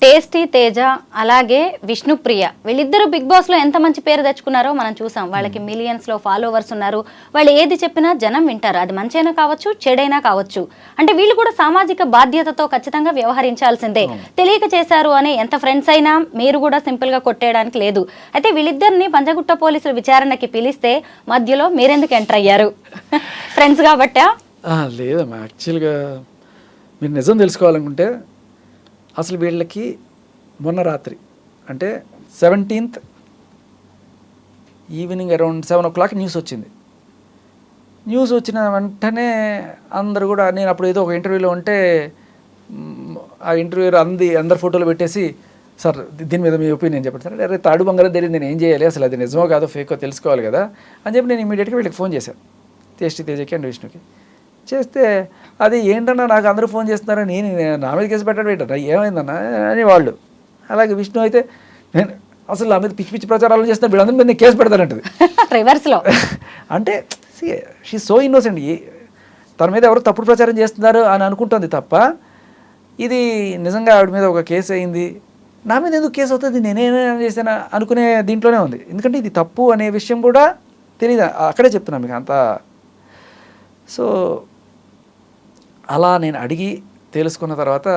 Tasty Teja అలాగే విష్ణుప్రియ వీళ్ళిద్దరూ big boss లో ఎంత మంచి పేరు తెచ్చుకున్నారో మనం చూసాం. వాళ్ళకి మిలియన్స్ లో ఫాలోవర్స్ ఉన్నారు. వాళ్ళు ఏది చెప్పినా జనం వింటారు. అది మంచైనా కావచ్చు, చెడైనా కావచ్చు. అంటే వీళ్ళు కూడా సామాజిక బాధ్యతతో ఖచ్చితంగా వ్యవహరించాల్సిందే. తెలియక చేశారు అని ఎంత ఫ్రెండ్స్ అయినా మీరు కూడా సింపుల్ గా కొట్టేయడానికి లేదు. అయితే వీళ్ళిద్దరిని పంజగుట్ట పోలీసులు విచారణకి పిలిస్తే మధ్యలో మీరెందుకు ఎంటర్ అయ్యారు? ఫ్రెండ్స్ కాబట్టా? లేదమ్మా, యాక్చువల్గా మీరు నిజం తెలుసుకోవాలనుకుంటే అసలు వీళ్ళకి మొన్న రాత్రి అంటే 17th evening around 7 o'clock news వచ్చింది. న్యూస్ వచ్చిన వెంటనే అందరు కూడా, నేను అప్పుడు ఏదో ఒక ఇంటర్వ్యూలో ఉంటే ఆ ఇంటర్వ్యూ అందరు ఫోటోలు పెట్టేసి, సార్ దీని మీద మీ ఒపీనియన్ చెప్పండి సార్. అరే తాడు బంగారం తెలియదు, నేను ఏం చేయాలి, అసలు అది నిజమో కాదో ఫేకో తెలుసుకోవాలి కదా అని చెప్పి నేను ఇమీడియట్గా వీళ్ళకి ఫోన్ చేశాను, టేస్టీ తేజకి అండ్ విష్ణుకి. చేస్తే అది ఏంటన్నా నాకు అందరూ ఫోన్ చేస్తున్నారా, నేను నా మీద కేసు పెట్టడం ఏంటన్నా, ఏమైందన్నా అని వాళ్ళు. అలాగే విష్ణు అయితే నేను అసలు నా మీద పిచ్చి పిచ్చి ప్రచారాలు చేస్తున్నా, వీళ్ళందరి మీద నేను కేసు పెడతానంటది రివర్స్లో. అంటే షీ సో ఇన్నోసెంట్, తన మీద ఎవరు తప్పుడు ప్రచారం చేస్తున్నారు అని అనుకుంటుంది తప్ప ఇది నిజంగా ఆవిడ మీద ఒక కేసు అయింది, నా మీద ఎందుకు కేసు అవుతుంది, నేనేమైనా చేశానా అనుకునే దీంట్లోనే ఉంది. ఎందుకంటే ఇది తప్పు అనే విషయం కూడా తెలియదు, అక్కడే చెప్తున్నాను మీకు అంతా. సో అలా నేను అడిగి తెలుసుకున్న తర్వాత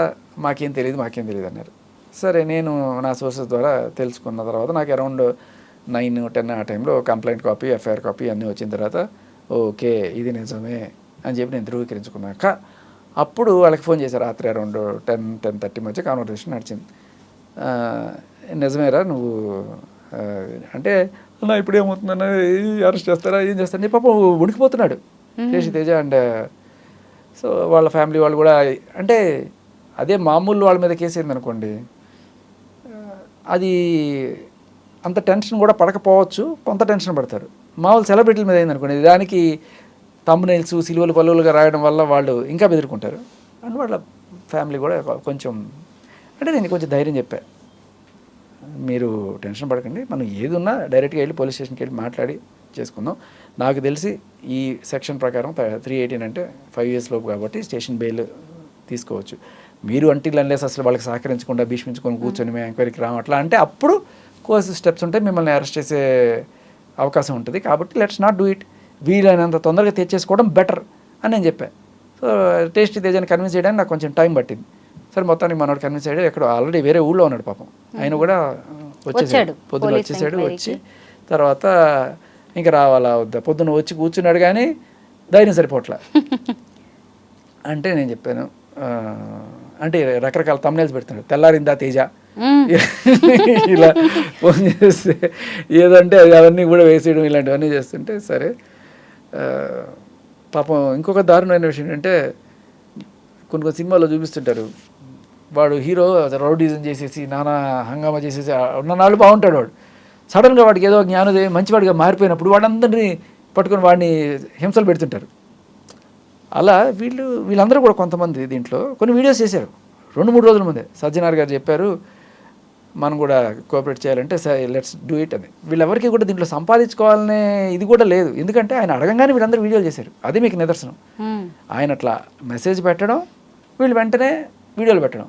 మాకేం తెలియదు అన్నారు. సరే, నేను నా సోర్సెస్ ద్వారా తెలుసుకున్న తర్వాత నాకు అరౌండ్ 9-10 ఆ టైంలో కంప్లైంట్ కాపీ, ఎఫ్ఐఆర్ కాపీ అన్నీ వచ్చిన తర్వాత ఓకే ఇది నిజమే అని చెప్పి నేను ధృవీకరించుకున్నాక అప్పుడు వాళ్ళకి ఫోన్ చేశారు. రాత్రి అరౌండ్ 10-10:30 మధ్య కాన్వర్సేషన్ నడిచింది. నిజమేరా నువ్వు అంటే, అన్నా ఇప్పుడు ఏమవుతుందన్నా, అరెస్ట్ చేస్తారా, ఏం చేస్తారని చెప్పి పాపం ఉడికిపోతున్నాడు టేస్టీ తేజ. అండ్ సో వాళ్ళ ఫ్యామిలీ వాళ్ళు కూడా, అంటే అదే మామూలు వాళ్ళ మీద కేసు అయింది అనుకోండి, అది అంత టెన్షన్ కూడా పడకపోవచ్చు, కొంత టెన్షన్ పడతారు. మామూలు సెలబ్రిటీల మీద అయింది అనుకోండి, దానికి థంబ్నెయిల్స్ సిలువలు పలువులుగా రాయడం వల్ల వాళ్ళు ఇంకా బెదిరుకుంటారు. అండ్ వాళ్ళ ఫ్యామిలీ కూడా కొంచెం, అంటే నేను కొంచెం ధైర్యం చెప్పా, మీరు టెన్షన్ పడకండి, మనం ఏది ఉన్నా డైరెక్ట్గా వెళ్ళి పోలీస్ స్టేషన్కి వెళ్ళి మాట్లాడి చేసుకుందాం. నాకు తెలిసి ఈ సెక్షన్ ప్రకారం 318 అంటే 5 years లోపు కాబట్టి స్టేషన్ బెయిల్ తీసుకోవచ్చు. మీరు అన్లెస్ అసలు వాళ్ళకి సహకరించకుండా భీష్మించుకొని కూర్చొని మేము ఎంక్వైరీకి రాము అట్లా అంటే అప్పుడు కోర్స్ స్టెప్స్ ఉంటే మిమ్మల్ని అరెస్ట్ చేసే అవకాశం ఉంటుంది. కాబట్టి లెట్స్ నాట్ డూ ఇట్, వీలైనంత తొందరగా తెచ్చేసుకోవడం బెటర్ అని నేను చెప్పాను. సో టేస్టీ తేజాన్ని కన్విన్స్ చేయడానికి నాకు కొంచెం టైం పట్టింది. సరే, మొత్తానికి మనోడు కన్విన్స్ అయ్యాడు. ఎక్కడ ఆల్రెడీ వేరే ఊళ్ళో ఉన్నాడు పాపం, ఆయన కూడా వచ్చేసాడు, పొద్దున వచ్చేసాడు. వచ్చి తర్వాత ఇంకా రావాలా వద్దా, పొద్దున్న వచ్చి కూర్చున్నాడు కానీ ధైర్యం సరిపోట్లా. అంటే నేను చెప్పాను, అంటే రకరకాల థంబ్నెయిల్స్ పెడుతున్నాడు, తెల్లారిందా తేజ ఇలా ఫోన్ చేస్తే ఏదంటే అవన్నీ కూడా వేసేయడం ఇలాంటివన్నీ చేస్తుంటే, సరే పాపం. ఇంకొక దారుణమైన విషయం అంటే, కొన్ని సినిమాల్లో చూపిస్తుంటారు, వాడు హీరో రౌడీజం చేసేసి నానా హంగామా చేసేసి ఉన్న నాళ్ళు బాగుంటాడు, వాడు సడన్గా వాడికి ఏదో జ్ఞానోదయం మంచివాడిగా మారిపోయినప్పుడు వాడందరినీ పట్టుకొని వాడిని హింసలు పెడుతుంటారు. అలా వీళ్ళందరూ కూడా కొంతమంది దీంట్లో కొన్ని వీడియోస్ చేశారు 2-3 రోజుల ముందే. సజ్జనార్ గారు చెప్పారు మనం కూడా కోఆపరేట్ చేయాలంటే లెట్స్ డూ ఇట్ అని. వీళ్ళెవరికి కూడా దీంట్లో సంపాదించుకోవాలనే ఇది కూడా లేదు, ఎందుకంటే ఆయన అడగంగానే వీళ్ళందరూ వీడియోలు చేశారు. అది మీకు నిదర్శనం. ఆయన అట్లా మెసేజ్ పెట్టడం, వీళ్ళు వెంటనే వీడియోలు పెట్టడం,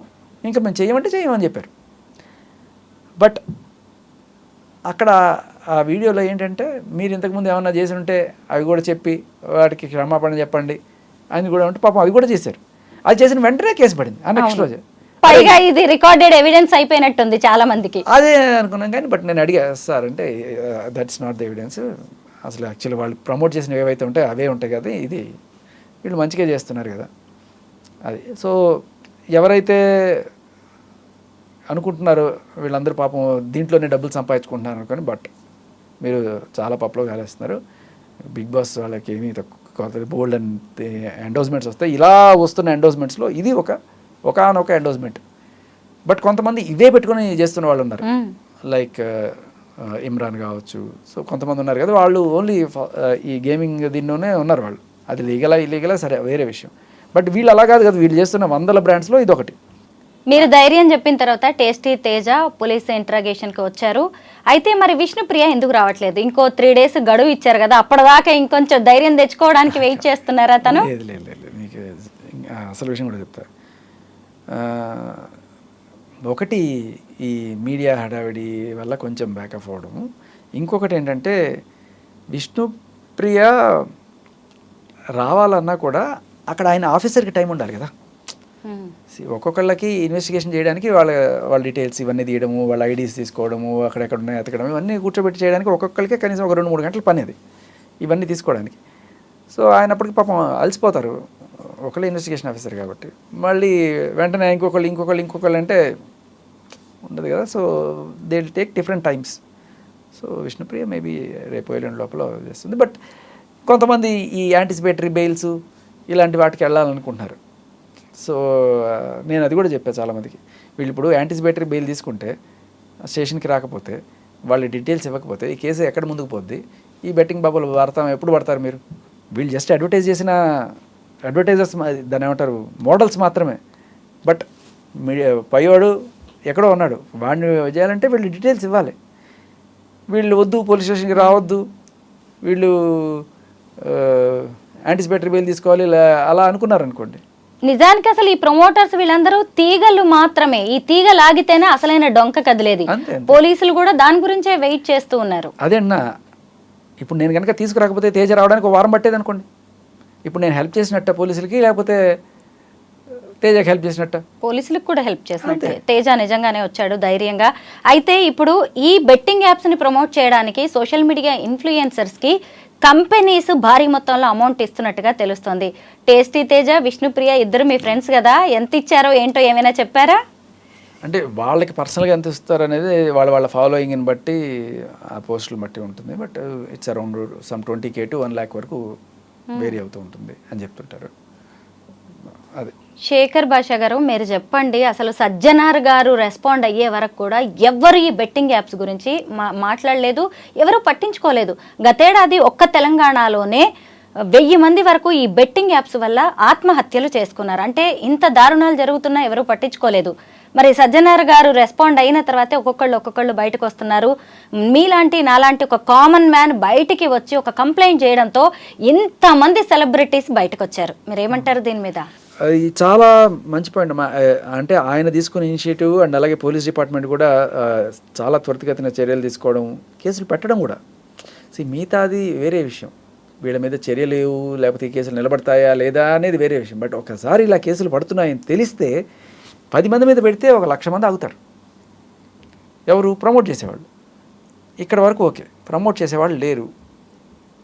ఇంకా మేము చేయమని చెప్పారు. బట్ అక్కడ ఆ వీడియోలో ఏంటంటే, మీరు ఇంతకుముందు ఏమన్నా చేసి ఉంటే అవి కూడా చెప్పి వాడికి క్షమాపణ చెప్పండి అని కూడా ఉంటే పాపం అది కూడా చేశారు. అది చేసిన వెంటనే కేసు పడింది ఆ నెక్స్ట్ రోజు. పైగా ఇది రికార్డెడ్ ఎవిడెన్స్ అయిపోయినట్టుంది చాలా మందికి. అదే అనుకున్నాం కానీ, బట్ నేను అడిగా, సార్ అంటే దట్స్ నాట్ ద ఎవిడెన్స్, అసలు యాక్చువల్లీ వాళ్ళు ప్రమోట్ చేసిన ఏవైతే ఉంటాయో అవే ఉంటాయి కదా, ఇది వీళ్ళు మంచిగా చేస్తున్నారు కదా అది. సో ఎవరైతే అనుకుంటున్నారో వీళ్ళందరూ పాపం దీంట్లోనే డబ్బులు సంపాదించుకుంటున్నారు అనుకోని, బట్ మీరు చాలా పప్పులో కాలేస్తున్నారు. బిగ్ బాస్ వాళ్ళకి ఏమీ తక్కువ బోల్డ్ అండ్ ఎండోర్స్మెంట్స్ వస్తాయి. ఇలా వస్తున్న ఎండోర్స్మెంట్స్లో ఇది ఒకనొక ఎండోర్స్మెంట్. బట్ కొంతమంది ఇవే పెట్టుకుని చేస్తున్న వాళ్ళు ఉన్నారు, లైక్ ఇమ్రాన్ కావచ్చు. సో కొంతమంది ఉన్నారు కదా, వాళ్ళు ఓన్లీ ఈ గేమింగ్ దీనిలోనే ఉన్నారు వాళ్ళు. అది లీగలా ఇల్లీగలా సరే వేరే విషయం. బట్ వీళ్ళు అలా కాదు కదా, వీళ్ళు చేస్తున్న 100 brandsలో ఇది ఒకటి. మీరు ధైర్యం చెప్పిన తర్వాత టేస్టీ తేజ పోలీస్ ఇంట్రాగేషన్కి వచ్చారు. అయితే మరి విష్ణుప్రియ ఎందుకు రావట్లేదు? ఇంకో 3 days గడువు ఇచ్చారు కదా, అప్పటిదాకా ఇంకొంచెం ధైర్యం తెచ్చుకోవడానికి వెయిట్ చేస్తున్నారా తను? లేదు మీకు అసలు విషయం కూడా చెప్తా. ఒకటి ఈ మీడియా హడావిడి వల్ల కొంచెం బ్యాకప్ అవ్వడం, ఇంకొకటి ఏంటంటే విష్ణుప్రియ రావాలన్నా కూడా అక్కడ ఆయన ఆఫీసర్కి టైం ఉండాలి కదా. ఒక్కొక్కళ్ళకి ఇన్వెస్టిగేషన్ చేయడానికి వాళ్ళ డీటెయిల్స్ ఇవన్నీ తీయడము, వాళ్ళ ఐడీస్ తీసుకోవడము, అక్కడెక్కడ ఉన్నాయి ఎతకడం, ఇవన్నీ కూర్చోబెట్టి చేయడానికి ఒక్కొక్కరికి కనీసం ఒక 2-3 గంటల పని అది, ఇవన్నీ తీసుకోవడానికి. సో ఆయన అప్పటికి పాపం అలసిపోతారు, ఒకళ్ళే ఇన్వెస్టిగేషన్ ఆఫీసర్ కాబట్టి. మళ్ళీ వెంటనే ఇంకొకళ్ళు అంటే ఉండదు కదా. So they will take different times. So Vishnupriya maybe రేపు ఎల్లుండి లోపల చేస్తుంది. బట్ కొంతమంది ఈ యాంటిసిపేటరీ బెయిల్స్ ఇలాంటి వాటికి వెళ్ళాలనుకుంటున్నారు. సో నేను అది కూడా చెప్పాను చాలామందికి, వీళ్ళు ఇప్పుడు యాంటిసిపేటరీ బెయిల్ తీసుకుంటే స్టేషన్కి రాకపోతే, వాళ్ళ డీటెయిల్స్ ఇవ్వకపోతే ఈ కేసు ఎక్కడ ముందుకు పోద్ది? ఈ బెట్టింగ్ బాబులు ఎప్పుడు పడతారు మీరు? వీళ్ళు జస్ట్ అడ్వర్టైజ్ చేసిన అడ్వర్టైజర్స్, దాన్ని ఏమంటారు, మోడల్స్ మాత్రమే. బట్ పైవాడు ఎక్కడో ఉన్నాడు, వాడిని చేయాలంటే వీళ్ళు డీటెయిల్స్ ఇవ్వాలి. వీళ్ళు వద్దు, పోలీస్ స్టేషన్కి రావద్దు, వీళ్ళు యాంటిసిపేటరీ బెయిల్ తీసుకోవాలి అలా అనుకున్నారు అనుకోండి. నిజానికి అసలు ఈ ప్రమోటర్స్ వీళ్ళందరూ తీగలు మాత్రమే. ఈ తీగ లాగితేనే అసలైన డొంక కదిలేది. పోలీసులు కూడా దాని గురించే వెయిట్ చేస్తూ ఉన్నారు. అదే అన్నా, ఇప్పుడు నేను కనుక తీసుకురాకపోతే తేజ రావడానికి 1 వారం పట్టేది అనుకోండి. ఇప్పుడు నేను హెల్ప్ చేసినట్ట పోలీసులకి, లేకపోతే తేజకి హెల్ప్ చేసినట్ట? పోలీసులకు కూడా హెల్ప్ చేసినట్టే. తేజ నిజంగానే వచ్చాడు ధైర్యంగా. అయితే ఇప్పుడు ఈ బెట్టింగ్ యాప్స్ని ప్రమోట్ చేయడానికి సోషల్ మీడియా ఇన్ఫ్లుయెన్సర్స్కి కంపెనీస్ భారీ మొత్తంలో అమౌంట్ ఇస్తున్నట్టుగా తెలుస్తోంది. టేస్టీ తేజ, విష్ణుప్రియ ఇద్దరు మీ ఫ్రెండ్స్ కదా, ఎంత ఇచ్చారో ఏంటో ఏమైనా చెప్పారా? అంటే వాళ్ళకి పర్సనల్గా ఎంత ఇస్తారు అనేది వాళ్ళ ఫాలోయింగ్ని బట్టి, ఆ పోస్టులు బట్టి ఉంటుంది. But it's around some 20K to 1 lakh వరకు వేరీ అవుతూ ఉంటుంది అని చెప్తుంటారు. అది శేఖర్ భాష గారు, మీరు చెప్పండి, అసలు సజ్జనార్ గారు రెస్పాండ్ అయ్యే వరకు కూడా ఎవ్వరు ఈ బెట్టింగ్ యాప్స్ గురించి మాట్లాడలేదు, ఎవరు పట్టించుకోలేదు. గతేడాది ఒక్క తెలంగాణలోనే 1000 మంది వరకు ఈ బెట్టింగ్ యాప్స్ వల్ల ఆత్మహత్యలు చేసుకున్నారు. అంటే ఇంత దారుణాలు జరుగుతున్నా ఎవరు పట్టించుకోలేదు. మరి సజ్జనార్ గారు రెస్పాండ్ అయిన తర్వాతే ఒక్కొక్కళ్ళు బయటకు వస్తున్నారు. మీలాంటి నాలాంటి ఒక కామన్ మ్యాన్ బయటికి వచ్చి ఒక కంప్లైంట్ చేయడంతో ఇంతమంది సెలబ్రిటీస్ బయటకు వచ్చారు. మీరు ఏమంటారు దీని మీద? అది చాలా మంచి పాయింట్. అంటే ఆయన తీసుకున్న ఇనిషియేటివ్ అండ్ అలాగే పోలీస్ డిపార్ట్మెంట్ కూడా చాలా త్వరితగతిన చర్యలు తీసుకోవడం, కేసులు పెట్టడం కూడా. మిగతాది వేరే విషయం, వీళ్ళ మీద చర్యలు లేవు, లేకపోతే ఈ కేసులు నిలబడతాయా లేదా అనేది వేరే విషయం. బట్ ఒకసారి ఇలా కేసులు పడుతున్నాయని తెలిస్తే 10 మంది మీద పెడితే 1,00,000 మంది ఆగుతారు. ఎవరు? ప్రమోట్ చేసేవాళ్ళు. ఇక్కడ వరకు ఓకే, ప్రమోట్ చేసేవాళ్ళు లేరు.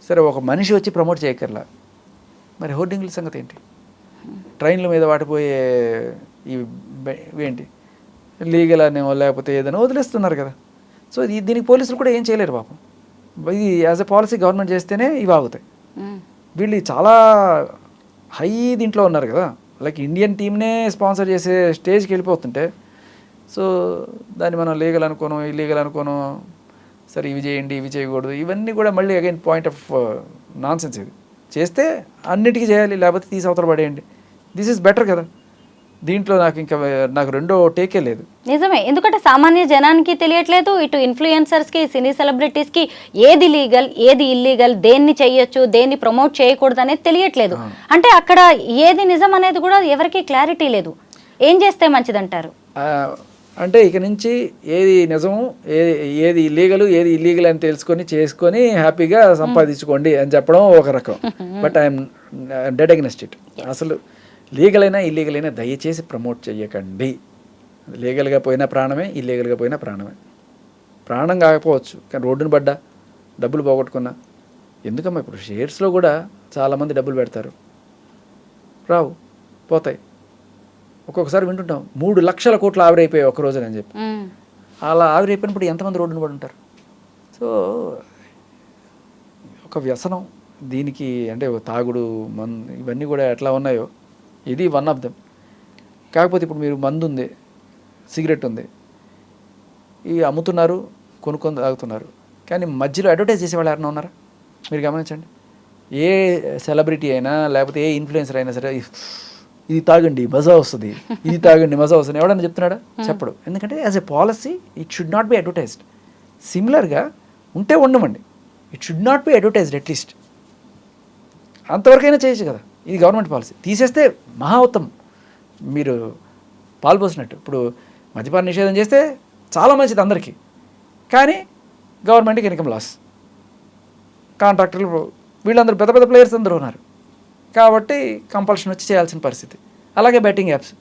సరే, ఒక మనిషి వచ్చి ప్రమోట్ చేయక్కర్లా, మరి హోర్డింగ్ల సంగతి ఏంటి? ట్రైన్ల మీద వాటిపోయే ఇవేంటి, లీగల్ అనేవో లేకపోతే ఏదైనా వదిలేస్తున్నారు కదా. సో దీనికి పోలీసులు కూడా ఏం చేయలేరు పాపం. ఇది యాజ్ ఎ పాలసీ గవర్నమెంట్ చేస్తేనే ఇవి ఆగుతాయి. వీళ్ళు చాలా హై దీంట్లో ఉన్నారు కదా, లైక్ ఇండియన్ టీమ్నే స్పాన్సర్ చేసే స్టేజ్కి వెళ్ళిపోతుంటే, సో దాన్ని మనం లీగల్ అనుకోను, ఇల్లీగల్ అనుకోను, సరే ఇవి చేయండి ఇవి చేయకూడదు, ఇవన్నీ కూడా మళ్ళీ again point of non sense. ఇది చేస్తే అన్నిటికీ చేయాలి, లేకపోతే తీసి అవతల పడేయండి. దిస్ ఈజ్ బెటర్ కదా. దీంట్లో నాకు రెండో టేకే లేదు. నిజమే, ఎందుకంటే సామాన్య జనానికి తెలియట్లేదు, ఇటు ఇన్ఫ్లుయెన్సర్స్కి, సినీ సెలబ్రిటీస్కి ఏది లీగల్ ఏది ఇల్లీగల్, దేన్ని చేయొచ్చు దేన్ని ప్రమోట్ చేయకూడదు అనేది తెలియట్లేదు. అంటే అక్కడ ఏది నిజం అనేది కూడా ఎవరికి క్లారిటీ లేదు. ఏం చేస్తే మంచిదంటారు? అంటే ఇక నుంచి ఏది నిజం ఏది ఇల్లీగల్ ఏది ఇల్లీగల్ అని చేసుకొని హ్యాపీగా సంపాదించుకోండి అని చెప్పడం ఒక రకం. But I'm dead against it. అసలు లీగల్ అయినా ఇల్లీగల్ అయినా దయచేసి ప్రమోట్ చేయకండి. లీగల్గా పోయినా ప్రాణమే, ఇల్లీగల్గా పోయినా ప్రాణమే. ప్రాణం కాకపోవచ్చు కానీ రోడ్డును పడ్డా, డబ్బులు పోగొట్టుకున్నా ఎందుకమ్మా? ఇప్పుడు షేర్స్లో కూడా చాలామంది డబ్బులు పెడతారు, రావు, పోతాయి. ఒక్కొక్కసారి వింటుంటాం 3 లక్షల కోట్లు ఆవిరైపోయాయి ఒక రోజున అని చెప్పి. అలా ఆవిరైపోయినప్పుడు ఎంతమంది రోడ్డును పడి ఉంటారు? సో ఒక వ్యసనం దీనికి, అంటే తాగుడు, ఇవన్నీ కూడా ఎట్లా ఉన్నాయో ఇది వన్ ఆఫ్ దెమ్. కాకపోతే ఇప్పుడు మీరు మందు ఉంది, సిగరెట్ ఉంది, ఇవి అమ్ముతున్నారు, కొనుక్కొని తాగుతున్నారు, కానీ మధ్యలో అడ్వర్టైజ్ చేసేవాళ్ళు ఎవరైనా ఉన్నారా? మీరు గమనించండి. ఏ సెలబ్రిటీ అయినా లేకపోతే ఏ ఇన్ఫ్లుయెన్సర్ అయినా సరే ఇది తాగండి మజా వస్తుంది, ఇది తాగండి మజా వస్తుంది ఎవడన్నా చెప్తున్నాడా? చెప్పడు. ఎందుకంటే as a policy it should not be advertised. సిమిలర్గా ఉంటే ఉండమండి, it should not be advertised at least. అంతవరకైనా చేయొచ్చు కదా. ఇది గవర్నమెంట్ పాలసీ. తీసేస్తే మహా ఉత్తమం. మీరు పాల్పోసినట్టు. ఇప్పుడు మద్యపాన నిషేధం చేస్తే చాలా మంచిది అందరికీ, కానీ గవర్నమెంట్కి ఇన్కమ్ లాస్, కాంట్రాక్టర్లు వీళ్ళందరూ పెద్ద పెద్ద ప్లేయర్స్ అందరూ ఉన్నారు కాబట్టి కంపల్షన్ వచ్చి చేయాల్సిన పరిస్థితి. అలాగే బెట్టింగ్ యాప్స్,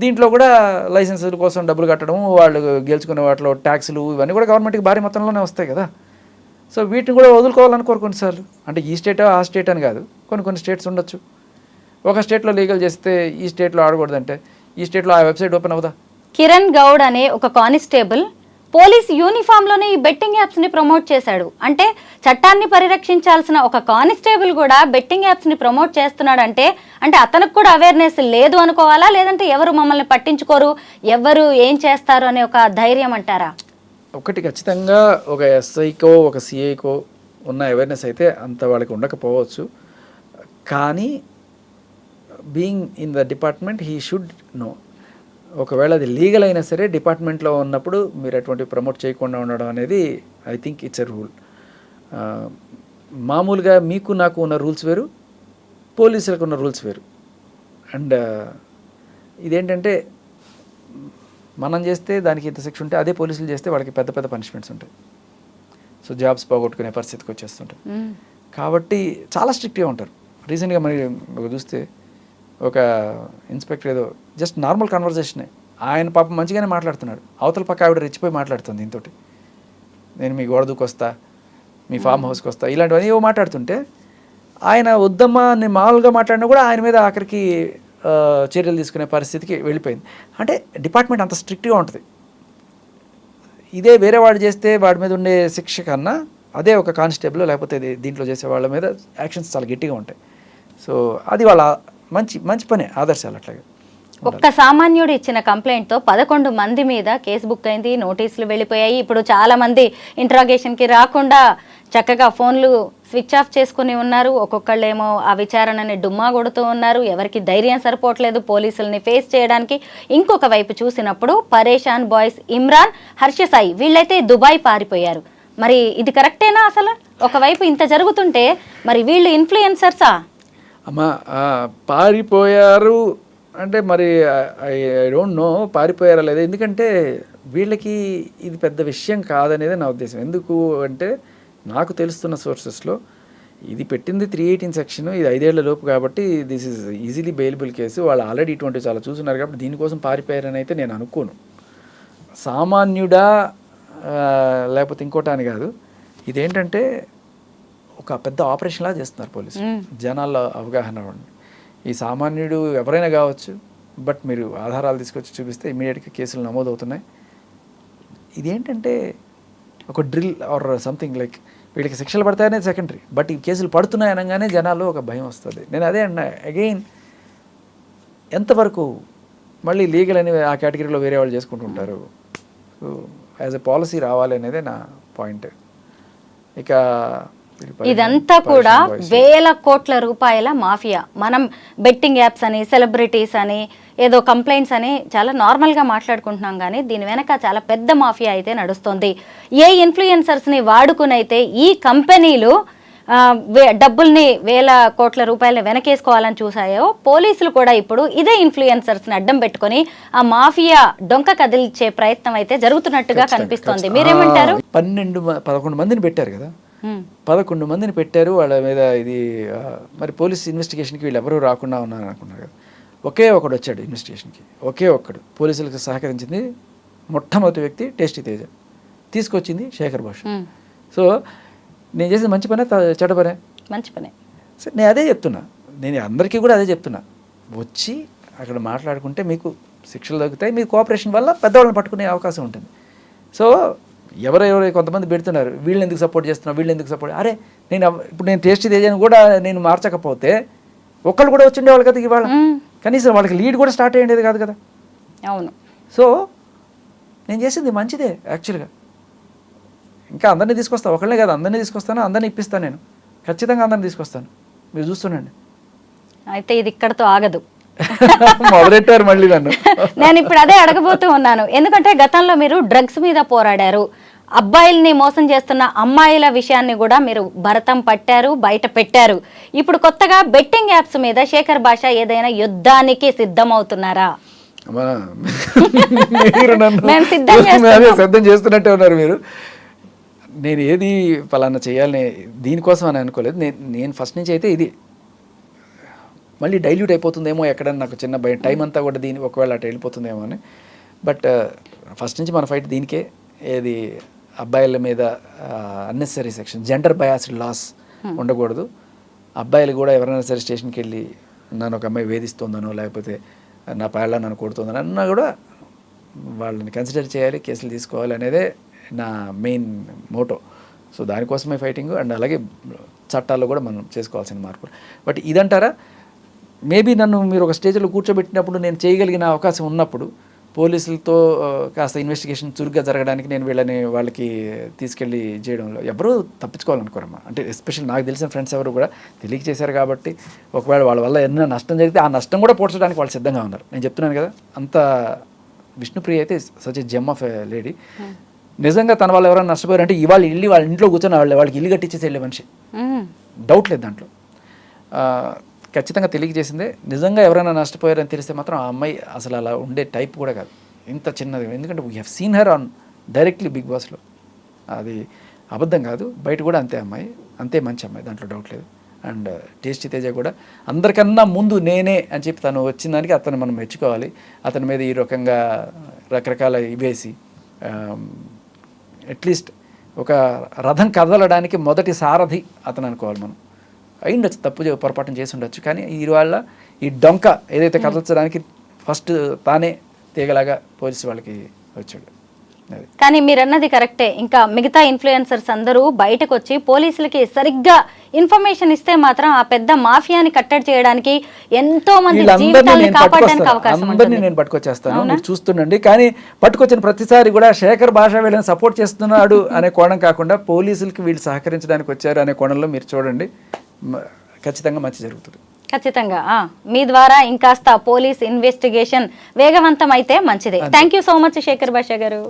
దీంట్లో కూడా లైసెన్సుల కోసం డబ్బులు కట్టడం, వాళ్ళు గెలుచుకునే వాటిలో ట్యాక్సులు ఇవన్నీ కూడా గవర్నమెంట్కి భారీ మొత్తంలోనే వస్తాయి కదా. సో వీటిని కూడా వదులుకోవాలని కొన్నిసార్లు, అంటే ఈ స్టేట్ ఆ స్టేట్ అని కాదు, కొన్ని స్టేట్స్ ఉండొచ్చు. ఒక స్టేట్లో లీగల్ చేస్తే ఈ స్టేట్లో ఆడకూడదంటే ఈ స్టేట్లో ఆ వెబ్సైట్ ఓపెన్ అవుదా? కిరణ్ గౌడ్ అనే ఒక కానిస్టేబుల్ పోలీస్ యూనిఫామ్లోనే ఈ బెట్టింగ్ యాప్స్ని ప్రమోట్ చేశాడు. అంటే చట్టాన్ని పరిరక్షించాల్సిన ఒక కానిస్టేబుల్ కూడా బెట్టింగ్ యాప్స్ని ప్రమోట్ చేస్తున్నాడంటే అంటే అతనికి కూడా అవేర్నెస్ లేదు అనుకోవాలా, లేదంటే ఎవరు మమ్మల్ని పట్టించుకోరు, ఎవరు ఏం చేస్తారు అనే ఒక ధైర్యం అంటారా? ఒకటి ఖచ్చితంగా ఒక ఎస్ఐకో ఒక సిఐకో ఉన్న అవేర్నెస్ అయితే అంత వాళ్ళకి ఉండకపోవచ్చు, కానీ being in the department he should know. ఒకవేళ అది లీగల్ అయినా సరే డిపార్ట్మెంట్లో ఉన్నప్పుడు మీరు అటువంటి ప్రమోట్ చేయకుండా ఉండడం అనేది I think it's a rule. మామూలుగా మీకు నాకు ఉన్న రూల్స్ వేరు, పోలీసులకు ఉన్న రూల్స్ వేరు. అండ్ ఇదేంటంటే మనం చేస్తే దానికి ఇంత శిక్ష ఉంటే అదే పోలీసులు చేస్తే వాళ్ళకి పెద్ద పెద్ద పనిష్మెంట్స్ ఉంటాయి. సో జాబ్స్ పోగొట్టుకునే పరిస్థితికి వచ్చేస్తుంటాయి. కాబట్టి చాలా స్ట్రిక్ట్గా ఉంటారు. రీసెంట్గా మరి చూస్తే ఒక ఇన్స్పెక్టర్ ఏదో జస్ట్ నార్మల్ కన్వర్జేషనే, ఆయన పాపం మంచిగానే మాట్లాడుతున్నాడు, అవతల పక్క ఆవిడ రెచ్చిపోయి మాట్లాడుతుంది దీంతో, నేను మీ గోడ దూకొస్తా, మీ ఫామ్ హౌస్కి వస్తా, ఇలాంటివన్నీ ఏవో మాట్లాడుతుంటే ఆయన వద్దమ్మా అని మామూలుగా మాట్లాడినా కూడా ఆయన మీద ఆఖరికి చర్యలు తీసుకునే పరిస్థితికి వెళ్ళిపోయింది. అంటే డిపార్ట్మెంట్ అంత స్ట్రిక్ట్గా ఉంటుంది. ఇదే వేరే వాడు చేస్తే వాడి మీద ఉండే శిక్ష కన్నా అదే ఒక కానిస్టేబుల్ లేకపోతే దీంట్లో చేసే వాళ్ళ మీద యాక్షన్స్ చాలా గట్టిగా ఉంటాయి. సో అది వాళ్ళ మంచి పనే, ఆదర్శాలు అట్లాగే. ఒక్క సామాన్యుడు ఇచ్చిన కంప్లైంట్తో 11 మంది మీద కేసు బుక్ అయింది, నోటీసులు వెళ్ళిపోయాయి. ఇప్పుడు చాలా మంది ఇంట్రాగేషన్కి రాకుండా చక్కగా ఫోన్లు స్విచ్ ఆఫ్ చేసుకుని ఉన్నారు. ఒక్కొక్కళ్ళేమో ఆ విచారణని డుమ్మా కొడుతూ ఉన్నారు. ఎవరికి ధైర్యం సరిపోవట్లేదు పోలీసుల్ని ఫేస్ చేయడానికి. ఇంకొక వైపు చూసినప్పుడు పరేషాన్ బాయ్స్ ఇమ్రాన్, హర్ష సాయి వీళ్ళైతే దుబాయ్ పారిపోయారు. మరి ఇది కరెక్టేనా? అసలు ఒకవైపు ఇంత జరుగుతుంటే మరి వీళ్ళు ఇన్ఫ్లుయెన్సర్సా? అమ్మా పారిపోయారు అంటే మరి ఐ డోంట్ నో పారిపోయారా లేదా, ఎందుకంటే వీళ్ళకి ఇది పెద్ద విషయం కాదనేది నా ఉద్దేశం. ఎందుకు అంటే నాకు తెలుస్తున్న సోర్సెస్లో ఇది పెట్టింది 318 సెక్షన్, ఇది 5 ఏళ్ల లోపు కాబట్టి this is easily bailable case. వాళ్ళు ఆల్రెడీ ఇటువంటి చాలా చూస్తున్నారు కాబట్టి దీనికోసం పారిపోయారని అయితే నేను అనుకోను. సామాన్యుడా లేకపోతే ఇంకోటి అని కాదు, ఇదేంటంటే ఒక పెద్ద ఆపరేషన్లా చేస్తున్నారు పోలీసులు, జనాల్లో అవగాహన ఇవ్వండి. ఈ సామాన్యుడు ఎవరైనా కావచ్చు, బట్ మీరు ఆధారాలు తీసుకొచ్చి చూపిస్తే ఇమీడియట్గా కేసులు నమోదవుతున్నాయి. ఇదేంటంటే ఒక డ్రిల్ ఆర్ సంథింగ్ లైక్ వీళ్ళకి శిక్షలు పడతాయనేది సెకండరీ, బట్ ఈ కేసులు పడుతున్నాయి అనగానే జనాల్లో ఒక భయం వస్తుంది. నేను అదే అన్నా, అగైన్ ఎంతవరకు మళ్ళీ లీగల్ అని ఆ కేటగిరీలో వేరే వాళ్ళు చేసుకుంటుంటారు. సో యాజ్ ఎ పాలసీ రావాలి అనేదే నా పాయింట్. ఇక ఇదంతా కూడా వేల కోట్ల రూపాయల మాఫియా. మనం బెట్టింగ్ యాప్స్ అని, సెలబ్రిటీస్ అని, ఏదో కంప్లైంట్స్ అని చాలా నార్మల్గా మాట్లాడుకుంటున్నాం, కానీ దీని వెనక చాలా పెద్ద మాఫియా అయితే నడుస్తుంది. ఏ ఇన్ఫ్లుయెన్సర్స్ని వాడుకునైతే ఈ కంపెనీలు డబ్బుల్ని వేల కోట్ల రూపాయలు వెనకేసుకోవాలని చూసాయో, పోలీసులు కూడా ఇప్పుడు ఇదే ఇన్ఫ్లుయెన్సర్స్ని అడ్డం పెట్టుకుని ఆ మాఫియా డొంక కదిల్చే ప్రయత్నం అయితే జరుగుతున్నట్టుగా కనిపిస్తోంది. మీరేమంటారు? 11 మందిని పెట్టారు కదా, 11 మందిని పెట్టారు. వాళ్ళ మీద ఇది మరి పోలీస్ ఇన్వెస్టిగేషన్కి వీళ్ళు ఎవరూ రాకుండా ఉన్నారు అనుకున్నారు కదా. ఒకే ఒకడు వచ్చాడు ఇన్వెస్టిగేషన్కి, ఒకే ఒక్కడు పోలీసులకు సహకరించింది. మొట్టమొదటి వ్యక్తి టేస్టీ తేజ, తీసుకొచ్చింది శేఖర్ భాష. సో నేను చేసేది మంచి పనే చెడ్డ పనే? మంచి పనే. సో నేను అదే చెప్తున్నా, నేను అందరికీ కూడా అదే చెప్తున్నా, వచ్చి అక్కడ మాట్లాడుకుంటే మీకు శిక్షలు తగ్గుతాయి, మీ కోఆపరేషన్ వల్ల పెద్దవాళ్ళని పట్టుకునే అవకాశం ఉంటుంది. సో ఎవరెవరు కొంతమంది పెడుతున్నారు, వీళ్ళు ఎందుకు సపోర్ట్ చేస్తున్నారు, వీళ్ళు ఎందుకు సపోర్ట్, అరే ఇప్పుడు నేను టేస్టీ తేజాను కూడా నేను మార్చకపోతే ఒక్కళ్ళు కూడా వచ్చిండేవాళ్ళు కదా ఇవాళ, కనీసం వాళ్ళకి లీడ్ కూడా స్టార్ట్ అయ్యేది కాదు కదా. అవును. సో నేను చేసింది మంచిదే యాక్చువల్గా. ఇంకా అందరినీ తీసుకొస్తాను, ఒకళ్ళే కదా, అందరినీ తీసుకొస్తాను, అందరినీ ఇప్పిస్తాను, నేను ఖచ్చితంగా అందరినీ తీసుకొస్తాను, మీరు చూస్తుండండి. అయితే ఇది ఇక్కడతో ఆగదు, మొదలెట్టారు మళ్ళీ నన్ను. నేను ఇప్పుడు అదే అడగబోతూ ఉన్నాను. ఎందుకంటే గతంలో మీరు డ్రగ్స్ మీద పోరాడారు, అబ్బాయిల్ని మోసం చేస్తున్న అమ్మాయిల విషయాన్ని కూడా మీరు భరతం పట్టారు, బయట పెట్టారు. ఇప్పుడు కొత్తగా బెట్టింగ్ యాప్స్ మీద శేఖర్ భాష ఏదైనా యుద్ధానికి సిద్ధమవుతున్నారా? మీరు నన్ను మేము సిద్ధం అదే సిద్ధం చేస్తున్నట్టే ఉన్నారు మీరు. నేను ఏది పలానా చేయాలని దీనికోసం అని అనుకోలేదు. నేను ఫస్ట్ నుంచి అయితే ఇది మళ్ళీ డైల్యూట్ అయిపోతుందేమో ఎక్కడన్నా నాకు చిన్న భయం, టైం అంతా కూడా దీని ఒకవేళ అటు వెళ్ళిపోతుందేమో అని. బట్ ఫస్ట్ నుంచి మన ఫైట్ దీనికే, ఏది అబ్బాయిల మీద unnecessary section, gender biased laws ఉండకూడదు. అబ్బాయిలు కూడా ఎవరైనా సరే స్టేషన్కి వెళ్ళి నన్ను ఒక అమ్మాయి వేధిస్తుందనో లేకపోతే నా పేళ్ళ నన్ను కొడుతుందని అన్నా కూడా వాళ్ళని కన్సిడర్ చేయాలి, కేసులు తీసుకోవాలి అనేదే నా మెయిన్ మోటో. సో దానికోసమే ఫైటింగ్. అండ్ అలాగే చట్టాల్లో కూడా మనం చేసుకోవాల్సిన మార్పులు. బట్ ఇదంటారా, మేబీ నన్ను మీరు ఒక స్టేజ్లో కూర్చోబెట్టినప్పుడు నేను చేయగలిగిన అవకాశం ఉన్నప్పుడు పోలీసులతో కాస్త ఇన్వెస్టిగేషన్ చురుగ్గా జరగడానికి నేను వాళ్ళకి తీసుకెళ్ళి చేయడంలో ఎవరూ తప్పించుకోవాలనుకోరమ్మా. అంటే ఎస్పెషల్లీ నాకు తెలిసిన ఫ్రెండ్స్ ఎవరు కూడా తెలియక చేశారు కాబట్టి ఒకవేళ వాళ్ళ వల్ల ఏదైనా నష్టం జరిగితే ఆ నష్టం కూడా పోడ్చడానికి వాళ్ళు సిద్ధంగా ఉన్నారు. నేను చెప్తున్నాను కదా, అంత విష్ణుప్రియ అయితే such a gem of a lady. నిజంగా తన వాళ్ళు ఎవరైనా నష్టపోయారంటే ఇవాళ వెళ్ళి వాళ్ళ ఇంట్లో కూర్చొని వాళ్ళకి ఇల్లు కట్టించేసి వెళ్ళే మనిషి, డౌట్ లేదు దాంట్లో. ఖచ్చితంగా తెలియజేసిందే. నిజంగా ఎవరైనా నష్టపోయారని తెలిస్తే మాత్రం ఆ అమ్మాయి అసలు అలా ఉండే టైప్ కూడా కాదు, ఇంత చిన్నది. ఎందుకంటే we have seen her on directly big బాస్లో. అది అబద్ధం కాదు, బయట కూడా అంతే అమ్మాయి, అంతే మంచి అమ్మాయి, దాంట్లో డౌట్ లేదు. అండ్ టేస్టీ తేజ కూడా అందరికన్నా ముందు నేనే అని చెప్పి తను వచ్చిన దానికి అతను మనం మెచ్చుకోవాలి. అతని మీద ఈ రకంగా రకరకాల ఇవేసి అట్లీస్ట్ ఒక రథం కదలడానికి మొదటి సారథి అతను అనుకోవాలి మనం. అయ్యుండొచ్చు, తప్పు పొరపాటు చేసి ఉండొచ్చు, కానీ ఇవాళ ఈ డొంక ఏదైతే కదల్చడానికి ఫస్ట్ తానే తీగలాగా పోలీసు వాళ్ళకి వచ్చాడు. కానీ మీరు అన్నది కరెక్టే. ఇంకా మిగతా ఇన్ఫ్లుయెన్సర్స్ అందరూ బయటకు వచ్చి పోలీసులకి సరిగ్గా ఇన్ఫర్మేషన్ ఇస్తే మాత్రం ఆ పెద్ద మాఫియాని కట్టడి చేయడానికి, ఎంతో మంది జీవితాలను కాపాడడానికి అవకాశం ఉంటుంది. నేను పట్టుకొచ్చేస్తాను, మీరు చూస్తుండండి. కానీ పట్టుకొచ్చిన ప్రతిసారి కూడా శేఖర్ భాష వీళ్ళని సపోర్ట్ చేస్తున్నాడు అనే కోణం కాకుండా పోలీసులకి వీళ్ళు సహకరించడానికి వచ్చారు అనే కోణంలో మీరు చూడండి, ఖచ్చితంగా మంచి జరుగుతుంది. ఖచ్చితంగా మీ ద్వారా ఇంకాస్త పోలీస్ ఇన్వెస్టిగేషన్ వేగవంతం అయితే మంచిదే. Thank you so much Shekhar Basha గారు.